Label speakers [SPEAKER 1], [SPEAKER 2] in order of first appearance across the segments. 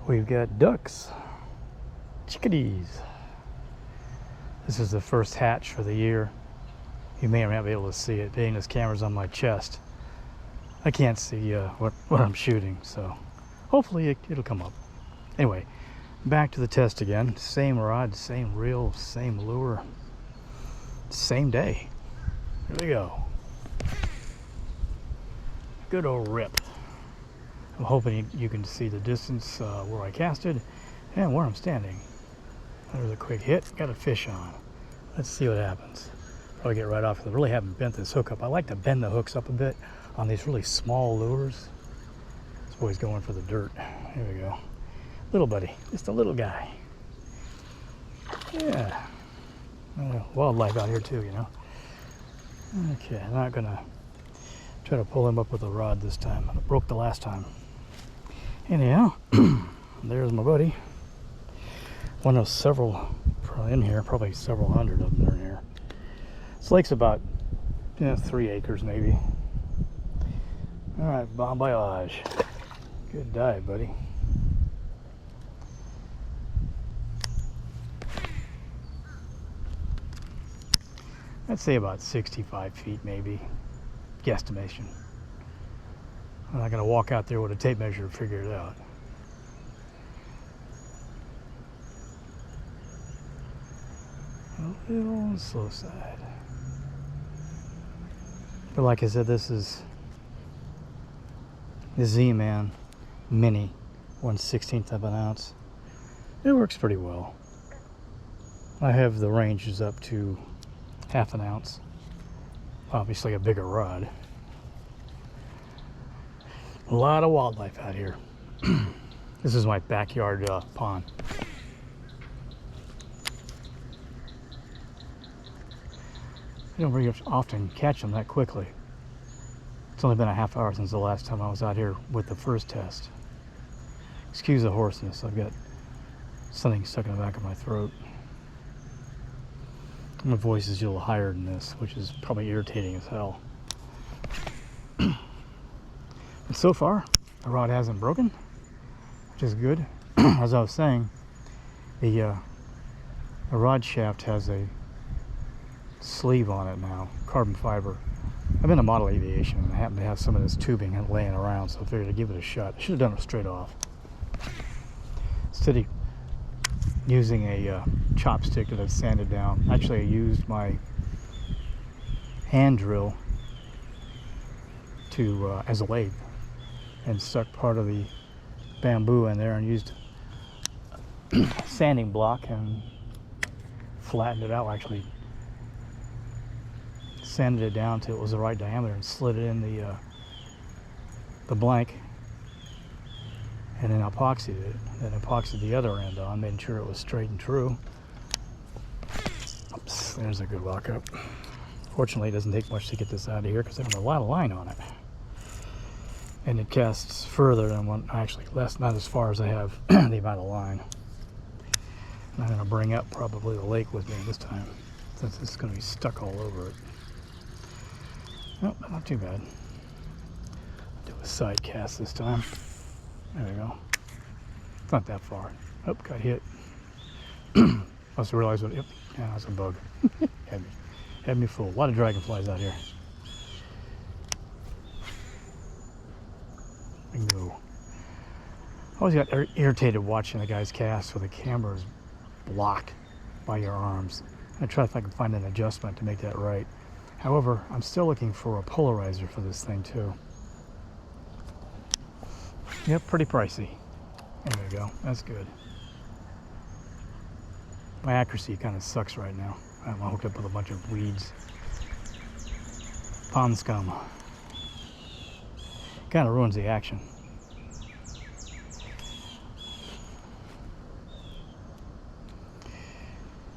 [SPEAKER 1] We've got ducks, chickadees. This is the first hatch for the year. You may or may not be able to see it, being this camera's on my chest. I can't see what I'm shooting, so hopefully it'll come up. Anyway, back to the test again. Same rod, same reel, same lure, same day. Here we go. Good old rip. I'm hoping you can see the distance where I casted and where I'm standing. There's a quick hit. Got a fish on. Let's see what happens. Probably get right off. I really haven't bent this hook up. I like to bend the hooks up a bit on these really small lures. This boy's going for the dirt. Here we go. Little buddy. Just a little guy. Yeah. Wildlife out here too, you know. Okay, I'm not gonna try to pull him up with a rod this time. I broke the last time. Anyhow, there's my buddy. One of several in here, probably several hundred of them are in here. This lake's about 3 acres maybe. All right, bon voyage. Good dive, buddy. I'd say about 65 feet maybe, guesstimation. I'm not gonna walk out there with a tape measure to figure it out. A little on the slow side. But like I said, this is the Z-Man Mini, 1/16 of an ounce. It works pretty well. I have the ranges up to ½ an ounce. Obviously a bigger rod. A lot of wildlife out here. This is my backyard pond. I don't very often catch them that quickly. It's only been a half hour since the last time I was out here with the first test. Excuse the hoarseness, I've got something stuck in the back of my throat. My voice is a little higher than this, which is probably irritating as hell. But so far, the rod hasn't broken, which is good. As I was saying, the rod shaft has a sleeve on it now, carbon fiber. I'm in a model aviation and I happen to have some of this tubing laying around, so I figured I'd give it a shot. I should have done it straight off. Instead of using a chopstick that I've sanded down, actually I used my hand drill to as a lathe and stuck part of the bamboo in there and used sanding block and flattened it out. Actually sanded it down till it was the right diameter and slid it in the blank, and then epoxied it. Then epoxied the other end on, making sure it was straight and true. Oops, there's a good walk up. Fortunately, it doesn't take much to get this out of here because I have a lot of line on it. And it casts further than one, actually less, not as far as I have the amount of line. And I'm going to bring up probably the lake with me this time, since it's going to be stuck all over it. Nope, not too bad. Do a side cast this time. There we go. It's not that far. Oh, got hit. Must have realized what, yep, yeah, that's a bug. had me fooled. A lot of dragonflies out here. Bingo. I always got irritated watching the guys cast with the cameras blocked by your arms. I try if I can find an adjustment to make that right. However, I'm still looking for a polarizer for this thing too. Yep, pretty pricey. There we go, that's good. My accuracy kind of sucks right now. I'm hooked up with a bunch of weeds. Pond scum. Kind of ruins the action.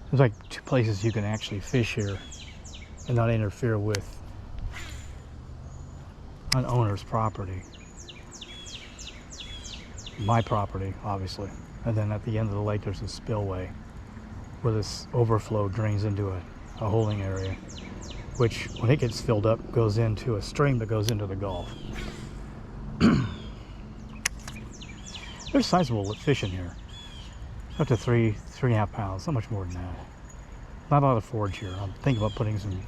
[SPEAKER 1] There's like 2 places you can actually fish here and not interfere with an owner's property. My property, obviously. And then at the end of the lake, there's a spillway where this overflow drains into a holding area, which when it gets filled up goes into a stream that goes into the Gulf. There's sizable fish in here. Up to 3.5 pounds, not much more than that. Not a lot of forage here. I'm thinking about putting some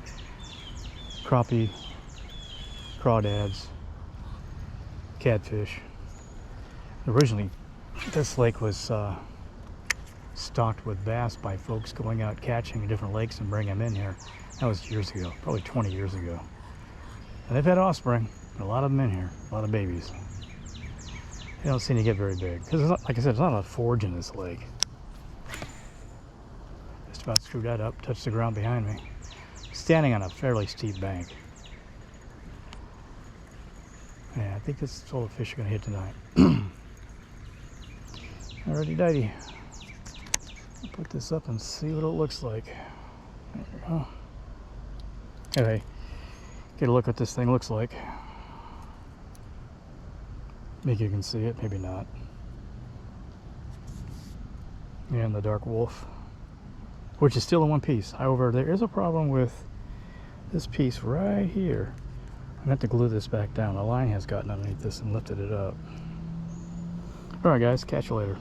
[SPEAKER 1] crappie, crawdads, catfish. Originally, this lake was stocked with bass by folks going out catching in different lakes and bringing them in here. That was years ago, probably 20 years ago. And they've had offspring, a lot of them in here, a lot of babies. They don't seem to get very big because, like I said, there's not a lot of forage in this lake. Just about screwed that up, touched the ground behind me. Standing on a fairly steep bank. Yeah, I think this is all the fish are going to hit tonight. Alrighty dighty. I'll put this up and see what it looks like. There we go. Okay, get a look what this thing looks like. Maybe you can see it, maybe not. And the dark wolf, which is still in one piece. However, there is a problem with this piece right here. I'm going to have to glue this back down. The line has gotten underneath this and lifted it up. Alright guys, catch you later.